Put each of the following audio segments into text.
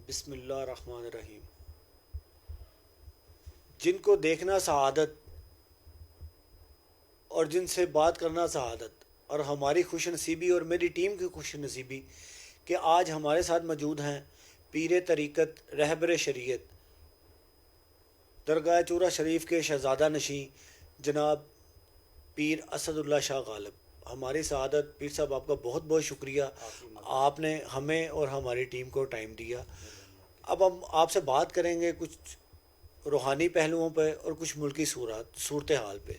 بسم اللہ الرحمن الرحیم. جن کو دیکھنا سعادت اور جن سے بات کرنا سعادت، اور ہماری خوش نصیبی اور میری ٹیم کی خوش نصیبی کہ آج ہمارے ساتھ موجود ہیں پیر طریقت رہبر شریعت درگاہ چورا شریف کے شہزادہ نشیں جناب پیر اسد اللہ شاہ غالب. ہماری سعادت پیر صاحب، آپ کا بہت بہت شکریہ، آپ نے ہمیں اور ہماری ٹیم کو ٹائم دیا. اب ہم آپ سے بات کریں گے کچھ روحانی پہلوؤں پہ اور کچھ ملکی صورتحال پہ.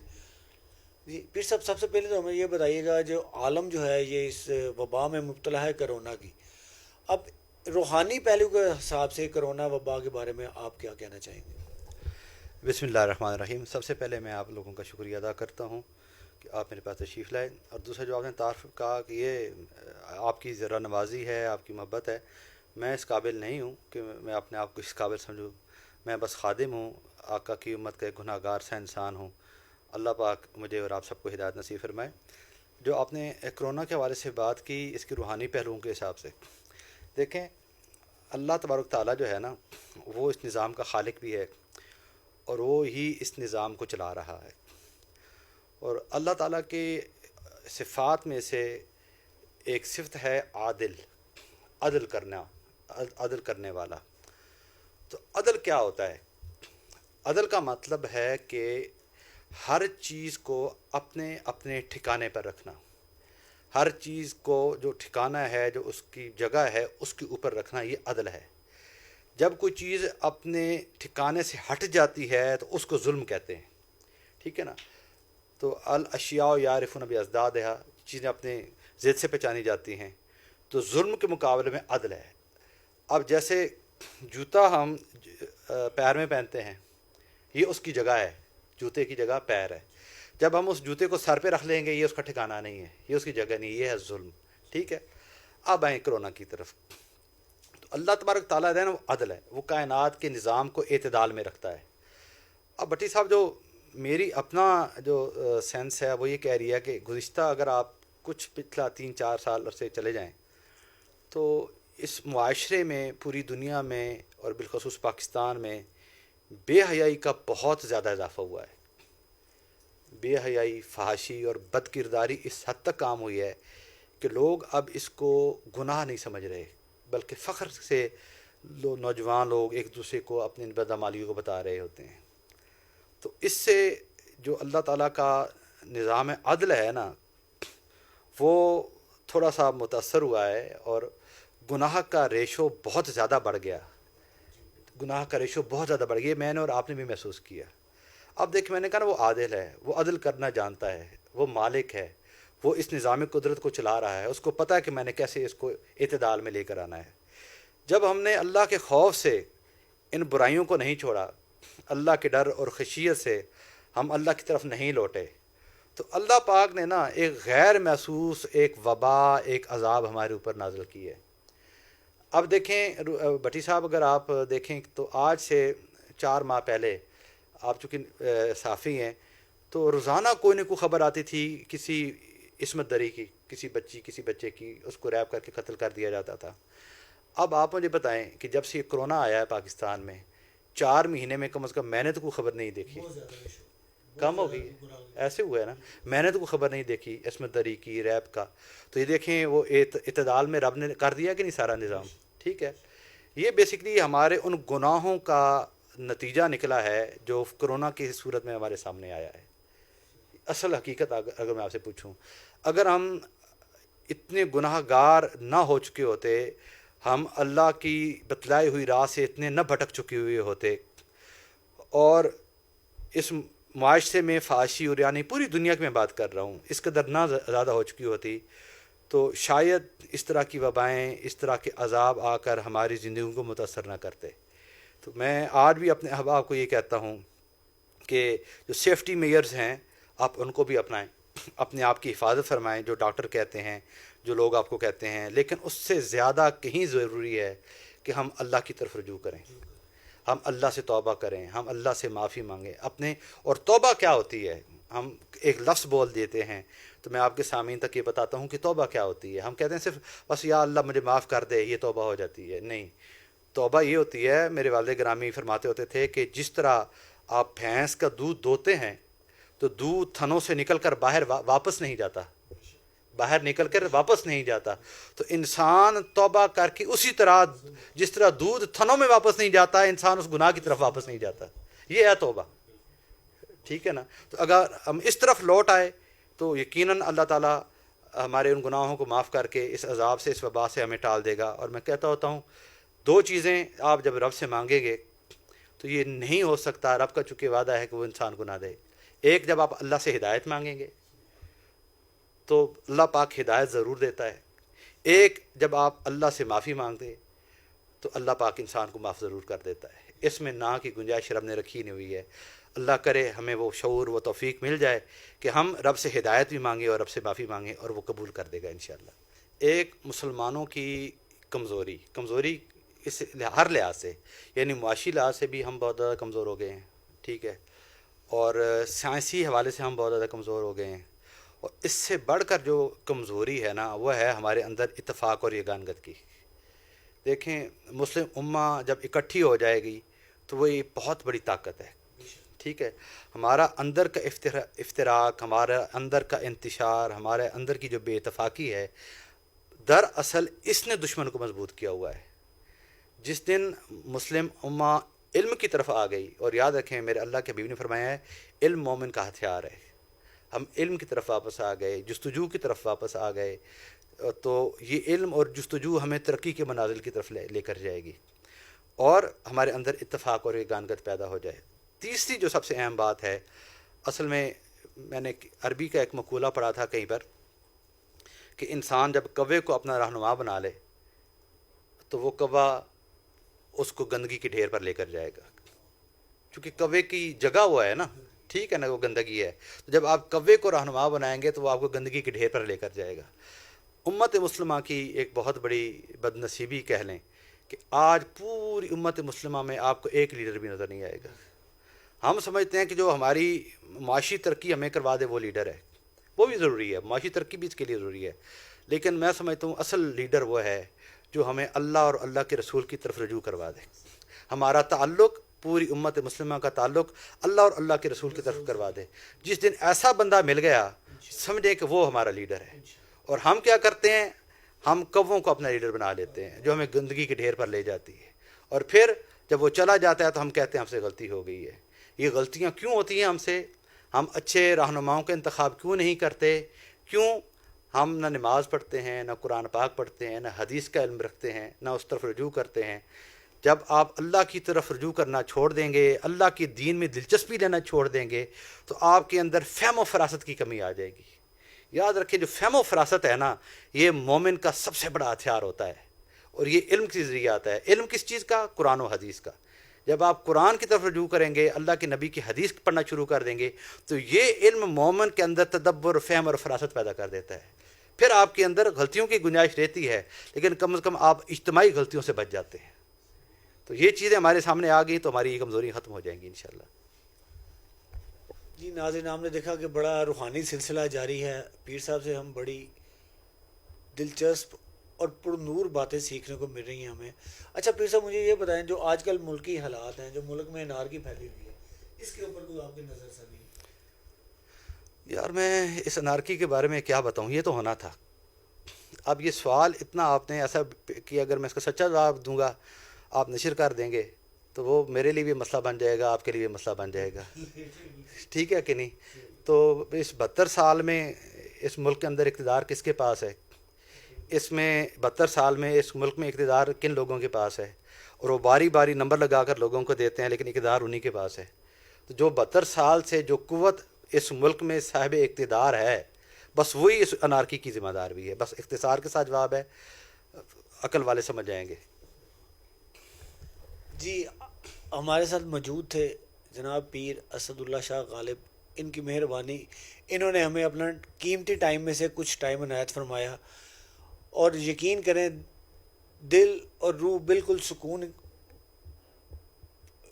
جی پیر صاحب، سب سے پہلے تو ہمیں یہ بتائیے گا، جو عالم جو ہے یہ اس وبا میں مبتلا ہے کرونا کی، اب روحانی پہلو کے حساب سے کرونا وبا کے بارے میں آپ کیا کہنا چاہیں گے؟ بسم اللہ الرحمن الرحیم. سب سے پہلے میں آپ لوگوں کا شکریہ ادا کرتا ہوں کہ آپ میرے پاس تشریف لائیں، اور دوسرا جو آپ نے تعارف کہا کہ یہ آپ کی ذرا نوازی ہے، آپ کی محبت ہے. میں اس قابل نہیں ہوں کہ میں اپنے آپ کو اس قابل سمجھوں. میں بس خادم ہوں، آقا کی امت کا ایک گناہ گار سا انسان ہوں. اللہ پاک مجھے اور آپ سب کو ہدایت نصیب فرمائے. جو آپ نے کرونا کے حوالے سے بات کی، اس کے روحانی پہلوؤں کے حساب سے دیکھیں، اللہ تبارک تعالیٰ جو ہے نا، وہ اس نظام کا خالق بھی ہے اور وہ ہی اس نظام کو چلا رہا ہے. اور اللہ تعالیٰ کے صفات میں سے ایک صفت ہے عادل، عدل کرنا، عدل کرنے والا. تو عدل کیا ہوتا ہے؟ عدل کا مطلب ہے کہ ہر چیز کو اپنے اپنے ٹھکانے پر رکھنا، ہر چیز کو جو ٹھکانہ ہے، جو اس کی جگہ ہے، اس کے اوپر رکھنا، یہ عدل ہے. جب کوئی چیز اپنے ٹھکانے سے ہٹ جاتی ہے تو اس کو ظلم کہتے ہیں. ٹھیک ہے نا؟ تو الاشیاء یعرفون بازدادہا، چیزیں اپنے ضد سے پہچانی جاتی ہیں. تو ظلم کے مقابلے میں عدل ہے. اب جیسے جوتا ہم پیر میں پہنتے ہیں، یہ اس کی جگہ ہے، جوتے کی جگہ پیر ہے. جب ہم اس جوتے کو سر پہ رکھ لیں گے، یہ اس کا ٹھکانہ نہیں ہے، یہ اس کی جگہ نہیں، یہ ہے ظلم. ٹھیک ہے؟ اب آئیں کرونا کی طرف. تو اللہ تبارک تعالیٰ ہے نا، وہ عدل ہے، وہ کائنات کے نظام کو اعتدال میں رکھتا ہے. اب بھٹی صاحب، جو میری اپنا جو سینس ہے وہ یہ کہہ رہی ہے کہ گزشتہ اگر آپ کچھ پچھلا 3-4 سال عرصے چلے جائیں تو اس معاشرے میں، پوری دنیا میں اور بالخصوص پاکستان میں بے حیائی کا بہت زیادہ اضافہ ہوا ہے. بے حیائی، فحاشی اور بد کرداری اس حد تک عام ہوئی ہے کہ لوگ اب اس کو گناہ نہیں سمجھ رہے، بلکہ فخر سے نوجوان لوگ ایک دوسرے کو اپنے بدعمالیوں کو بتا رہے ہوتے ہیں. تو اس سے جو اللہ تعالیٰ کا نظام عدل ہے نا، وہ تھوڑا سا متاثر ہوا ہے، اور گناہ کا ریشو بہت زیادہ بڑھ گیا. گناہ کا ریشو بہت زیادہ بڑھ گیا، میں نے اور آپ نے بھی محسوس کیا. اب دیکھ، میں نے کہا نا، وہ عادل ہے، وہ عدل کرنا جانتا ہے، وہ مالک ہے، وہ اس نظام قدرت کو چلا رہا ہے. اس کو پتہ ہے کہ میں نے کیسے اس کو اعتدال میں لے کر آنا ہے. جب ہم نے اللہ کے خوف سے ان برائیوں کو نہیں چھوڑا، اللہ کے ڈر اور خشیت سے ہم اللہ کی طرف نہیں لوٹے، تو اللہ پاک نے نا ایک غیر محسوس ایک وبا، ایک عذاب ہمارے اوپر نازل کی ہے. اب دیکھیں بھٹی صاحب، اگر آپ دیکھیں تو آج سے 4 ماہ پہلے، آپ چونکہ صحافی ہیں، تو روزانہ کوئی نہ کوئی خبر آتی تھی کسی عصمت دری کی، کسی بچی، کسی بچے کی، اس کو ریپ کر کے قتل کر دیا جاتا تھا. اب آپ مجھے بتائیں کہ جب سے یہ کرونا آیا ہے پاکستان میں، 4 مہینے میں کم از کم میں نے تو کوئی خبر نہیں دیکھی. کم ہو گئی، ایسے ہوا ہے نا، میں نے تو کوئی خبر نہیں دیکھی عصمت دری کی، ریپ کا. تو یہ دیکھیں، وہ اعتدال میں رب نے کر دیا کہ نہیں سارا نظام. ٹھیک ہے؟ یہ بیسکلی ہمارے ان گناہوں کا نتیجہ نکلا ہے جو کرونا کی صورت میں ہمارے سامنے آیا ہے. اصل حقیقت اگر میں آپ سے پوچھوں، اگر ہم اتنے گناہ گار نہ ہو چکے ہوتے، ہم اللہ کی بتلائی ہوئی راہ سے اتنے نہ بھٹک چکے ہوئے ہوتے، اور اس معاشرے میں فحاشی، اور یعنی پوری دنیا کی میں بات کر رہا ہوں، اس قدر نہ زیادہ ہو چکی ہوتی، تو شاید اس طرح کی وبائیں، اس طرح کے عذاب آ کر ہماری زندگیوں کو متاثر نہ کرتے. تو میں آج بھی اپنے احباب کو یہ کہتا ہوں کہ جو سیفٹی میئرز ہیں، آپ ان کو بھی اپنائیں، اپنے آپ کی حفاظت فرمائیں، جو ڈاکٹر کہتے ہیں، جو لوگ آپ کو کہتے ہیں. لیکن اس سے زیادہ کہیں ضروری ہے کہ ہم اللہ کی طرف رجوع کریں، ہم اللہ سے توبہ کریں، ہم اللہ سے معافی مانگیں اپنے. اور توبہ کیا ہوتی ہے؟ ہم ایک لفظ بول دیتے ہیں، تو میں آپ کے سامعین تک یہ بتاتا ہوں کہ توبہ کیا ہوتی ہے. ہم کہتے ہیں صرف بس یا اللہ مجھے معاف کر دے، یہ توبہ ہو جاتی ہے. نہیں، توبہ یہ ہوتی ہے، میرے والد گرامی فرماتے ہوتے تھے کہ جس طرح آپ بھینس کا دودھ دوتے ہیں تو دودھ تھنوں سے نکل کر باہر واپس نہیں جاتا، باہر نکل کر واپس نہیں جاتا، تو انسان توبہ کر کے اسی طرح جس طرح دودھ تھنوں میں واپس نہیں جاتا، انسان اس گناہ کی طرف واپس نہیں جاتا. یہ ہے توبہ. ٹھیک ہے نا؟ تو اگر ہم اس طرف لوٹ آئے تو یقیناً اللہ تعالیٰ ہمارے ان گناہوں کو معاف کر کے اس عذاب سے، اس وبا سے ہمیں ٹال دے گا. اور میں کہتا ہوتا ہوں، دو چیزیں آپ جب رب سے مانگیں گے تو یہ نہیں ہو سکتا، رب کا چونکہ وعدہ ہے کہ وہ انسان کو نہ دے. ایک، جب آپ اللہ سے ہدایت مانگیں گے تو اللہ پاک ہدایت ضرور دیتا ہے. ایک، جب آپ اللہ سے معافی مانگتے تو اللہ پاک انسان کو معاف ضرور کر دیتا ہے. اس میں نہ کی گنجائش رب نے رکھی نہیں ہوئی ہے. اللہ کرے ہمیں وہ شعور، وہ توفیق مل جائے کہ ہم رب سے ہدایت بھی مانگیں اور رب سے معافی مانگیں، اور وہ قبول کر دے گا انشاءاللہ. ایک، مسلمانوں کی کمزوری اس ہر لحاظ سے، یعنی معاشی لحاظ سے بھی ہم بہت زیادہ کمزور ہو گئے ہیں. ٹھیک ہے؟ اور سائنسی حوالے سے ہم بہت زیادہ کمزور ہو گئے ہیں. اور اس سے بڑھ کر جو کمزوری ہے نا، وہ ہے ہمارے اندر اتفاق اور یگانگت کی. دیکھیں، مسلم امہ جب اکٹھی ہو جائے گی تو وہ ایک بہت بڑی طاقت ہے. ٹھیک ہے؟ ہمارا اندر کا افتراق، ہمارا اندر کا انتشار، ہمارے اندر کی جو بے اتفاقی ہے، دراصل اس نے دشمن کو مضبوط کیا ہوا ہے. جس دن مسلم امہ علم کی طرف آ گئی، اور یاد رکھیں میرے اللہ کے حبیب نے فرمایا ہے علم مومن کا ہتھیار ہے. ہم علم کی طرف واپس آ گئے، جستجو کی طرف واپس آ گئے، تو یہ علم اور جستجو ہمیں ترقی کے منازل کی طرف لے کر جائے گی، اور ہمارے اندر اتفاق اور یگانگت پیدا ہو جائے. تیسری جو سب سے اہم بات ہے، اصل میں نے عربی کا ایک مقولہ پڑھا تھا کہیں پر، کہ انسان جب کوے کو اپنا رہنما بنا لے تو وہ کوا اس کو گندگی کے ڈھیر پر لے کر جائے گا، چونکہ کوے کی جگہ وہ ہے نا. ٹھیک ہے نا؟ وہ گندگی ہے، تو جب آپ کوے کو رہنما بنائیں گے تو وہ آپ کو گندگی کے ڈھیر پر لے کر جائے گا. امت مسلمہ کی ایک بہت بڑی بد نصیبی کہہ لیں کہ آج پوری امت مسلمہ میں آپ کو ایک لیڈر بھی نظر نہیں آئے گا. ہم سمجھتے ہیں کہ جو ہماری معاشی ترقی ہمیں کروا دے وہ لیڈر ہے. وہ بھی ضروری ہے، معاشی ترقی بھی اس کے لیے ضروری ہے، لیکن میں سمجھتا ہوں اصل لیڈر وہ ہے جو ہمیں اللہ اور اللہ کے رسول کی طرف رجوع کروا دے. ہمارا تعلق، پوری امت مسلمہ کا تعلق اللہ اور اللہ کے رسول کی طرف کروا دے. جس دن ایسا بندہ مل گیا، سمجھے کہ وہ ہمارا لیڈر ہے. اور ہم کیا کرتے ہیں؟ ہم کووں کو اپنا لیڈر بنا لیتے ہیں جو ہمیں گندگی کے ڈھیر پر لے جاتی ہے، اور پھر جب وہ چلا جاتا ہے تو ہم کہتے ہیں ہم سے غلطی ہو گئی ہے. یہ غلطیاں کیوں ہوتی ہیں ہم سے؟ ہم اچھے رہنماؤں کا انتخاب کیوں نہیں کرتے؟ کیوں ہم نہ نماز پڑھتے ہیں، نہ قرآن پاک پڑھتے ہیں، نہ حدیث کا علم رکھتے ہیں، نہ اس طرف رجوع کرتے ہیں؟ جب آپ اللہ کی طرف رجوع کرنا چھوڑ دیں گے، اللہ کے دین میں دلچسپی لینا چھوڑ دیں گے، تو آپ کے اندر فہم و فراست کی کمی آ جائے گی. یاد رکھیں، جو فہم و فراست ہے نا، یہ مومن کا سب سے بڑا ہتھیار ہوتا ہے، اور یہ علم کے ذریعے آتا ہے. علم کس چیز کا؟ قرآن و حدیث کا. جب آپ قرآن کی طرف رجوع کریں گے، اللہ کے نبی کی حدیث پڑھنا شروع کر دیں گے، تو یہ علم مومن کے اندر تدبر، فہم اور فراست پیدا کر دیتا ہے. پھر آپ کے اندر غلطیوں کی گنجائش رہتی ہے، لیکن کم از کم آپ اجتماعی غلطیوں سے بچ جاتے ہیں. تو یہ چیزیں ہمارے سامنے آ گئی تو ہماری یہ کمزوری ختم ہو جائیں گی انشاءاللہ. جی ناظرین، آپ نے دیکھا کہ بڑا روحانی سلسلہ جاری ہے. پیر صاحب سے ہم بڑی دلچسپ اور پر نور باتیں سیکھنے کو مل رہی ہیں ہمیں. اچھا پیر صاحب، مجھے یہ بتائیں، جو آج کل ملکی حالات ہیں، جو ملک میں انارکی پھیلی ہوئی ہے، اس کے اوپر کوئی آپ کی نظر ثانی؟ یار میں اس انارکی کے بارے میں کیا بتاؤں، یہ تو ہونا تھا. اب یہ سوال اتنا آپ نے ایسا کہ اگر میں اس کا سچا جواب دوں گا، آپ نشر کر دیں گے تو وہ میرے لیے بھی مسئلہ بن جائے گا، آپ کے لیے بھی مسئلہ بن جائے گا. ٹھیک ہے کہ نہیں؟ تو اس 72 سال میں اس ملک کے اندر اقتدار کس کے پاس ہے؟ اس میں 72 سال میں اس ملک میں اقتدار کن لوگوں کے پاس ہے؟ اور وہ باری باری نمبر لگا کر لوگوں کو دیتے ہیں، لیکن اقتدار انہی کے پاس ہے. تو جو 72 سال سے جو قوت اس ملک میں صاحب اقتدار ہے، بس وہی اس انارکی کی ذمہ دار بھی ہے. بس اختصار کے ساتھ جواب ہے، عقل والے سمجھ جائیں گے. جی، ہمارے ساتھ موجود تھے جناب پیر اسد اللہ شاہ غالب. ان کی مہربانی، انہوں نے ہمیں اپنا قیمتی ٹائم میں سے کچھ ٹائم عنایت فرمایا، اور یقین کریں دل اور روح بالکل سکون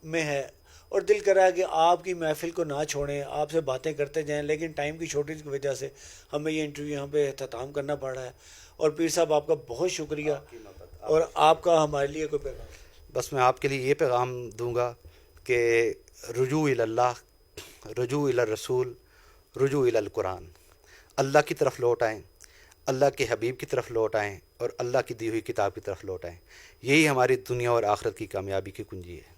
میں ہے. اور دل کرا کہ آپ کی محفل کو نہ چھوڑیں, آپ سے باتیں کرتے جائیں, لیکن ٹائم کی شارٹیج کی وجہ سے ہمیں یہ انٹرویو یہاں پہ اختتام کرنا پڑ رہا ہے. اور پیر صاحب آپ کا بہت شکریہ, اور آپ کا ہمارے لیے کوئی پیغام؟ بس میں آپ کے لیے یہ پیغام دوں گا کہ رجوع الی اللہ, رجوع الی الرسول, رجوع الی القرآن. اللہ کی طرف لوٹ آئیں, اللہ کے حبیب کی طرف لوٹ آئیں, اور اللہ کی دی ہوئی کتاب کی طرف لوٹ آئیں. یہی ہماری دنیا اور آخرت کی کامیابی کی کنجی ہے.